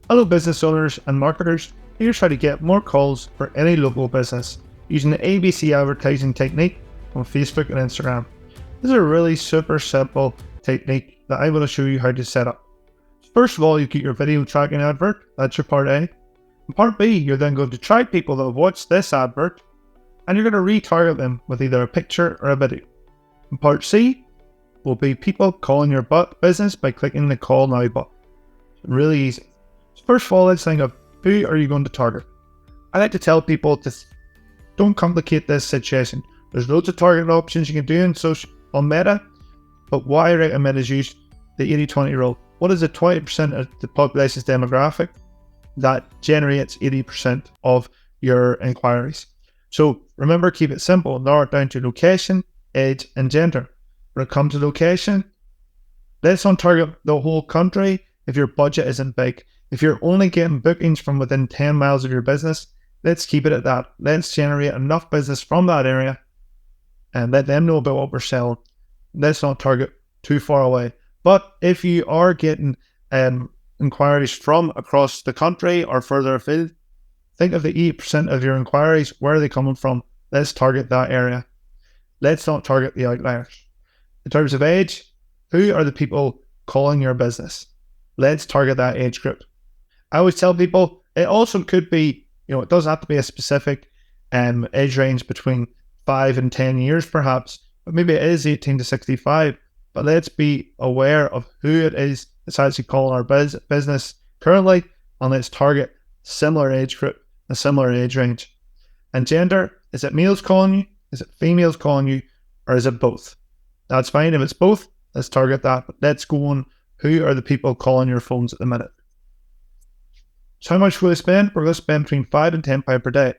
Hello business owners and marketers, here's how to get more calls for any local business using the ABC advertising technique on Facebook and Instagram. This is a really super simple technique that I'm going to show you how to set up. First of all, you get your video tracking advert, that's your part A. In part B, you're then going to tag people that have watched this advert and you're going to retarget them with either a picture or a video. In part C will be people calling your business by clicking the Call Now button. Really easy. First of all, let's think of who are you going to target. I like to tell people to don't complicate this situation. There's loads of targeting options you can do on Meta, but what I recommend is use the 80-20 rule. What is the 20% of the population's demographic that generates 80% of your inquiries? So remember, keep it simple. Narrow it down to location, age, and gender. When it comes to location, let's not target the whole country if your budget isn't big. If you're only getting bookings from within 10 miles of your business, let's keep it at that. Let's generate enough business from that area and let them know about what we're selling. Let's not target too far away. But if you are getting inquiries from across the country or further afield, think of the 80% of your inquiries. Where are they coming from? Let's target that area. Let's not target the outliers. In terms of age, who are the people calling your business? Let's target that age group. I always tell people it also could be, it doesn't have to be a specific age range between 5 and 10 years perhaps, but maybe it is 18 to 65. But let's be aware of who it is that's actually calling our business currently, and let's target similar age group, a similar age range. And gender, is it males calling you? Is it females calling you? Or is it both? That's fine. If it's both, let's target that. But let's go on. Who are the people calling your phones at the minute? So how much will we spend? We're going to spend between £5 and £10 per day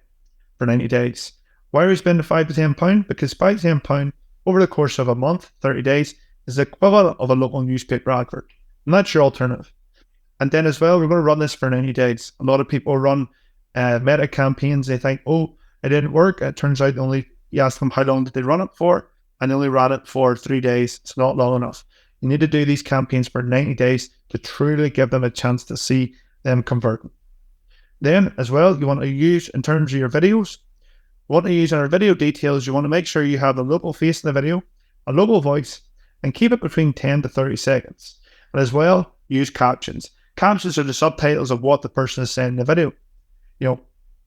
for 90 days. Why are we spending £5 to £10? Because £5 to £10 over the course of a month, 30 days, is the equivalent of a local newspaper advert. And that's your alternative. And then as well, we're going to run this for 90 days. A lot of people run meta campaigns. They think, oh, it didn't work. It turns out you ask them how long did they run it for, and they only ran it for 3 days. It's not long enough. You need to do these campaigns for 90 days to truly give them a chance to see them converting. Then as well, you want to use, in terms of your videos, what to use in our video details, you want to make sure you have a local face in the video, a local voice, and keep it between 10 to 30 seconds. And as well, use captions. Captions are the subtitles of what the person is saying in the video. And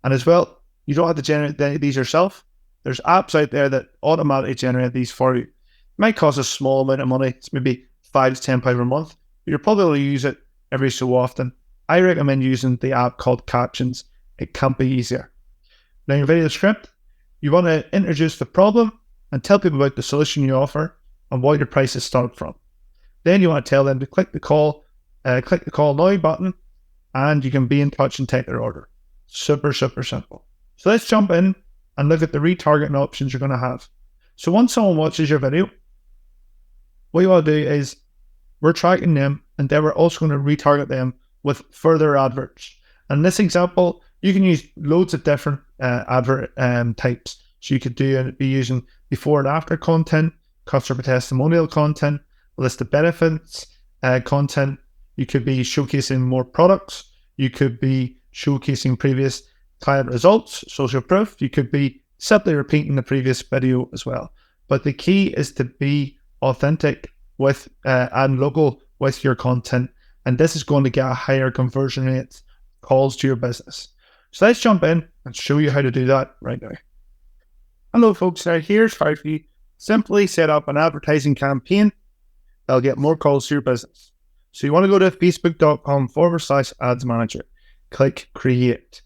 as well, you don't have to generate these yourself. There's apps out there that automatically generate these for you. It might cost a small amount of money. It's maybe £5 to £10 a month. But you'll probably use it every so often. I recommend using the app called Captions. It can't be easier. Now, your video script, you want to introduce the problem and tell people about the solution you offer and what your prices start from. Then you want to tell them to click the Call Now button, and you can be in touch and take their order. Super, super simple. So let's jump in and look at the retargeting options you're going to have. So once someone watches your video, what you want to do is we're tracking them, and then we're also going to retarget them with further adverts. And in this example, you can use loads of different advert types. So you could be using before and after content, customer testimonial content, list of benefits content. You could be showcasing more products. You could be showcasing previous client results, social proof. You could be simply repeating the previous video as well. But the key is to be authentic with and local with your content. And this is going to get a higher conversion rate calls to your business. So let's jump in and show you how to do that right now. Hello folks, now here's how you simply set up an advertising campaign that'll get more calls to your business. So you want to go to facebook.com/ads manager, click create.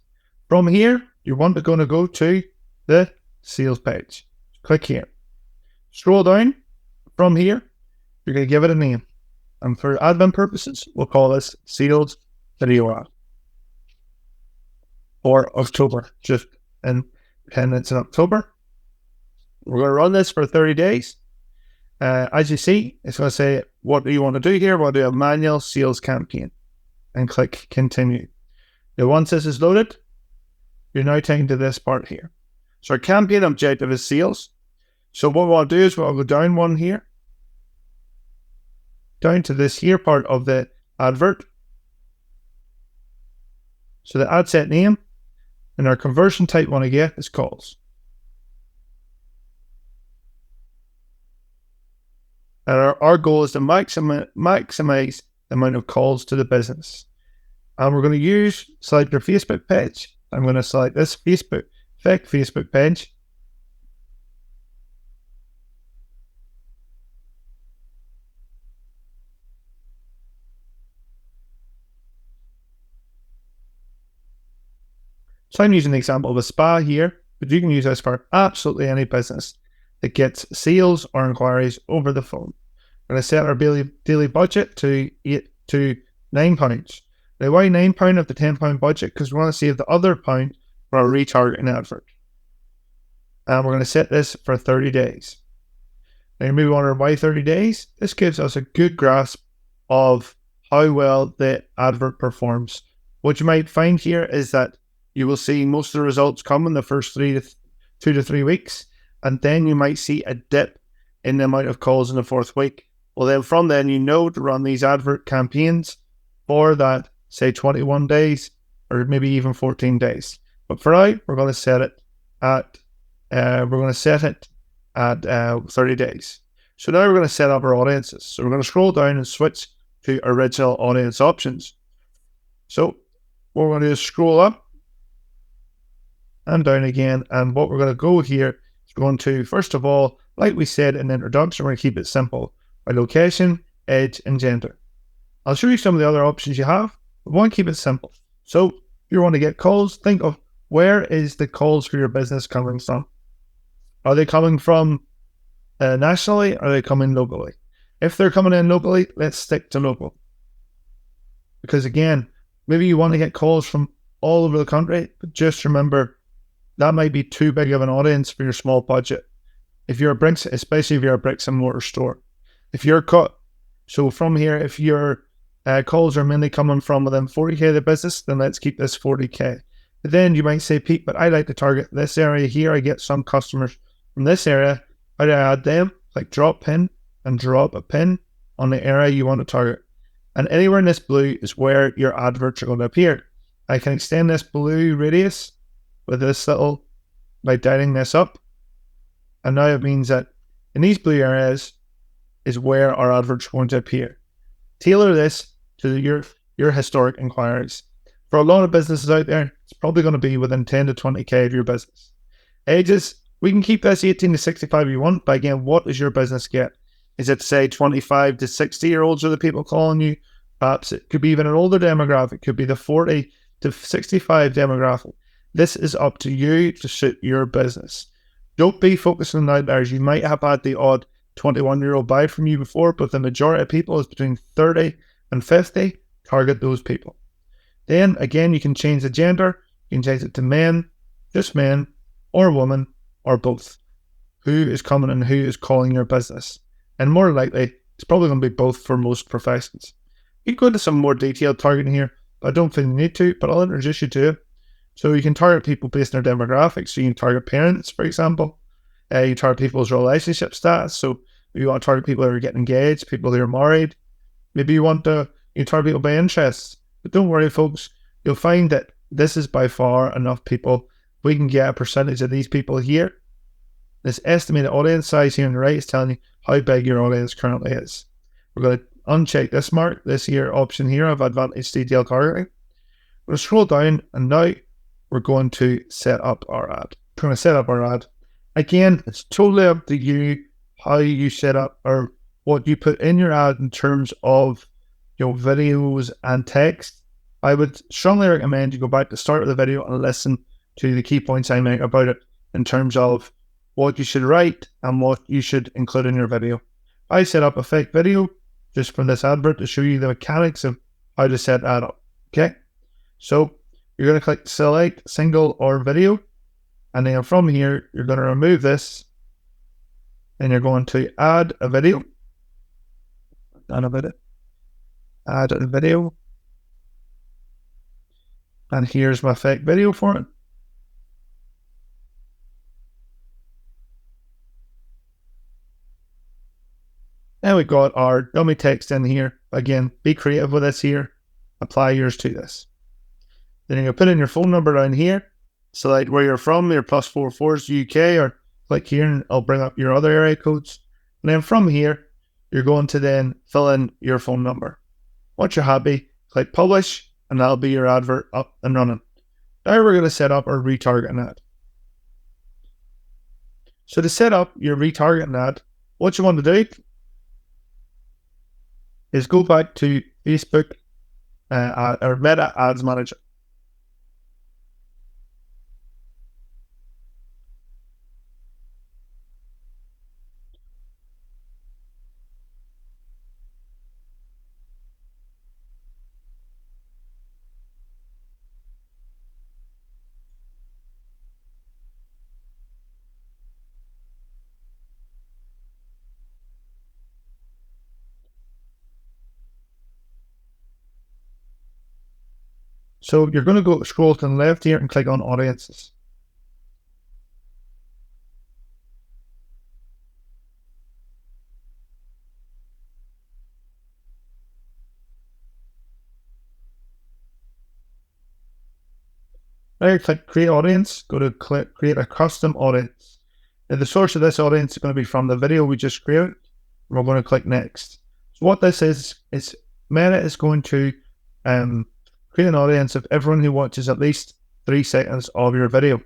From here, you're going to go to the sales page. Click here. Scroll down. From here, you're going to give it a name. And for admin purposes, we'll call this sales video ad. Or October, just in 10 minutes in October. We're going to run this for 30 days. As you see, it's going to say, what do you want to do here? We'll do a manual sales campaign. And click continue. Now, once this is loaded, you're now taken to this part here. So our campaign objective is sales. So what we'll do is we'll go down one here, down to this here part of the advert. So the ad set name and our conversion type we want to get is calls. And our goal is to maximize the amount of calls to the business. And we're going to select your Facebook page. I'm going to select this fake Facebook page. So I'm using the example of a spa here, but you can use this for absolutely any business that gets sales or inquiries over the phone. We're going to set our daily budget to £9. Now, why £9 of the £10 budget? Because we want to save the other £1 for our retargeting advert. And we're going to set this for 30 days. Now, you may wonder why 30 days? This gives us a good grasp of how well the advert performs. What you might find here is that you will see most of the results come in the first 2 to 3 weeks, and then you might see a dip in the amount of calls in the 4th week. Well, then from then, you know to run these advert campaigns for that, say 21 days or maybe even 14 days. But for now, we're going to set it at 30 days. So now we're going to set up our audiences. So we're going to scroll down and switch to original audience options. So what we're going to do is scroll up and down again. And what we're going to go here is going to, first of all, like we said in the introduction, we're going to keep it simple by location, age, and gender. I'll show you some of the other options you have, but we want to keep it simple. So if you want to get calls, think of where is the calls for your business coming from? Are they coming from nationally? Or are they coming locally? If they're coming in locally, let's stick to local. Because again, maybe you want to get calls from all over the country, but just remember that might be too big of an audience for your small budget. Especially if you're a bricks and mortar store. If you're cut, so from here, if your calls are mainly coming from within 40k of the business, then let's keep this 40k. But then you might say, Pete, but I like to target this area here. I get some customers from this area. How do I add them? Like drop pin and drop a pin on the area you want to target. And anywhere in this blue is where your adverts are going to appear. I can extend this blue radius with this by dialing this up. And now it means that in these blue areas is where our adverts are going to appear. Tailor this to your historic inquiries. For a lot of businesses out there, it's probably going to be within 10 to 20k of your business. Ages, we can keep this 18 to 65 if you want, but again, what does your business get? Is it, say, 25 to 60-year-olds are the people calling you? Perhaps it could be even an older demographic. It could be the 40 to 65 demographic. This is up to you to suit your business. Don't be focusing on outliers. You might have had the odd 21-year-old buy from you before, but the majority of people is between 30 and 50. Target those people. Then again, you can change the gender. You can change it to men, just men, or woman, or both. Who is coming and who is calling your business? And more likely, it's probably going to be both for most professions. You can go into some more detailed targeting here, but I don't think you need to, but I'll introduce you to it. So you can target people based on their demographics. So you can target parents, for example. You target people's relationship status. So you want to target people who are getting engaged, people who are married. Maybe you target people by interests. But don't worry, folks. You'll find that this is by far enough people. We can get a percentage of these people here. This estimated audience size here on the right is telling you how big your audience currently is. We're going to uncheck this option here of advanced detailed targeting. We're going to scroll down, and now we're going to set up our ad. We're going to set up our ad. Again, it's totally up to you how you set up or what you put in your ad in terms of videos and text. I would strongly recommend you go back to the start of the video and listen to the key points I make about it in terms of what you should write and what you should include in your video. I set up a fake video just for this advert to show you the mechanics of how to set that up. Okay, so you're going to click select single or video, and then from here you're going to remove this and you're going to add a video. Add a video, and here's my fake video for it. Now we've got our dummy text in here. Again, be creative with this here. Apply yours to this. Then you're going to put in your phone number down here, select where you're from, your +44 is UK, or click here and it'll bring up your other area codes. And then from here, you're going to then fill in your phone number. Once you're happy, click publish, and that'll be your advert up and running. Now we're going to set up our retargeting ad. So to set up your retargeting ad, what you want to do is go back to Facebook or Meta Ads Manager. So you're going to go scroll to the left here and click on audiences. Now you click create audience, go to click create a custom audience. Now the source of this audience is going to be from the video we just created. We're going to click next. So what this is Meta is going to create an audience of everyone who watches at least 3 seconds of your video.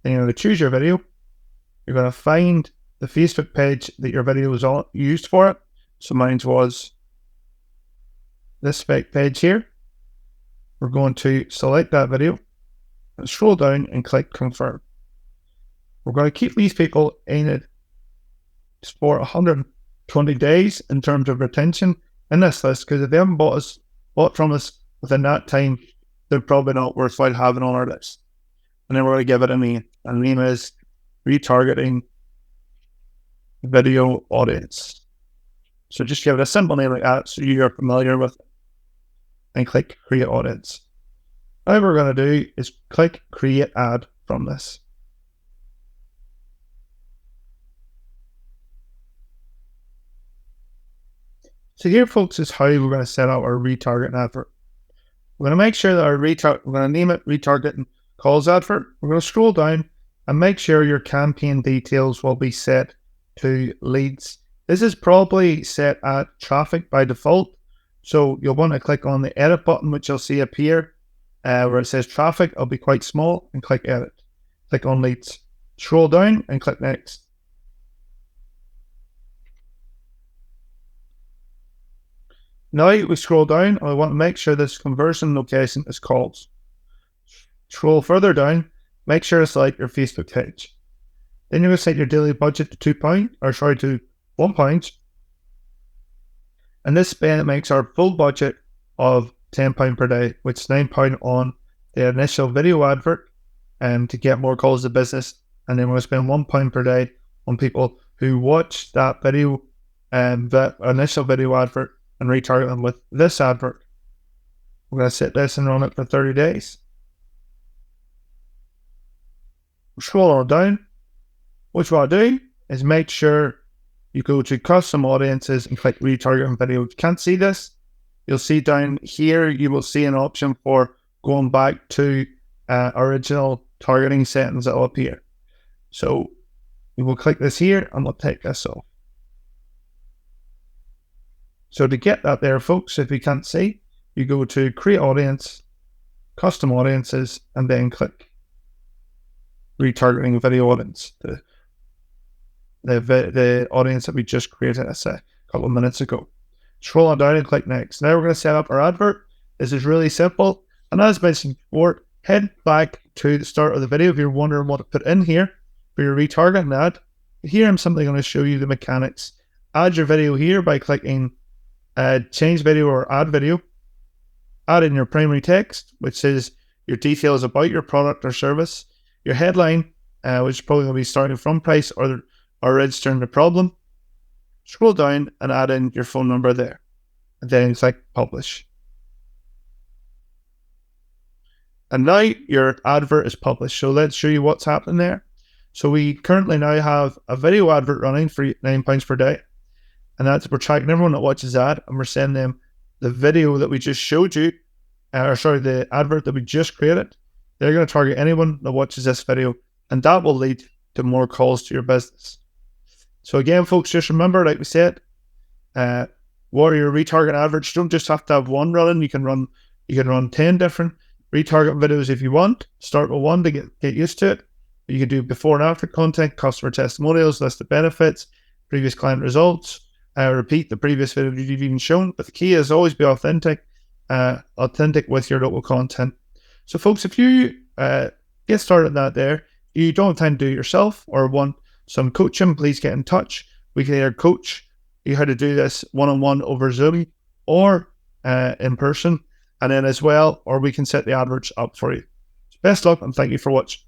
Then you're going to choose your video. You're going to find the Facebook page that your video was used for it. So mine was this spec page here. We're going to select that video and scroll down and click confirm. We're going to keep these people in it for 120 days in terms of retention in this list, because if they haven't bought from us within that time, they're probably not worthwhile having on our list. And then we're going to give it a name. And the name is retargeting video audience. So just give it a simple name like that so you're familiar with it. And click create audience. Now what we're going to do is click create ad from this. So here, folks, is how we're going to set up our retargeting advert. We're going to make sure that we're going to name it retargeting calls advert. We're going to scroll down and make sure your campaign details will be set to leads. This is probably set at traffic by default. So you'll want to click on the edit button, which you'll see appear where it says traffic. It'll be quite small, and click edit. Click on leads. Scroll down and click next. Now we scroll down and we want to make sure this conversion location is calls. Scroll further down, make sure it's like your Facebook page. Then you're going to set your daily budget to to £1. And this spend makes our full budget of £10 per day, which is £9 on the initial video advert to get more calls to business. And then we're going to spend £1 per day on people who watch that video, that initial video advert, and retarget them with this advert. We're going to set this and run it for 30 days. Scroll on down. What you want to do is make sure you go to custom audiences and click retargeting video. If you can't see this, you'll see down here, you will see an option for going back to original targeting settings that will appear. So we will click this here and we'll take this off. So to get that there, folks, if you can't see, you go to create audience, custom audiences, and then click retargeting video audience, the audience that we just created a couple of minutes ago. Scroll on down and click next. Now we're going to set up our advert. This is really simple. And as mentioned before, head back to the start of the video if you're wondering what to put in here for your retargeting ad. Here I'm simply going to show you the mechanics. Add your video here by clicking change video or add video. Add in your primary text, which is your details about your product or service. Your headline, which is probably going to be starting from price or registering the problem. Scroll down and add in your phone number there. And then click publish. And now your advert is published. So let's show you what's happening there. So we currently now have a video advert running for £9 per day. And that's, we're tracking everyone that watches that, and we're sending them the video that we just showed you the advert that we just created, they're going to target anyone that watches this video, and that will lead to more calls to your business. So again, folks, just remember, like we said, what are your retarget adverts? You don't just have to have one running. You can run 10 different retarget videos if you want. Start with one to get used to it. You can do before and after content, customer testimonials, list of benefits, previous client results, repeat the previous video you've even shown. But the key is always be authentic with your local content. So folks, if you get started on that there, you don't have time to do it yourself or want some coaching, please get in touch. We can either coach you how to do this one-on-one over Zoom or in person, and then as well, or we can set the adverts up for you. So best luck and thank you for watching.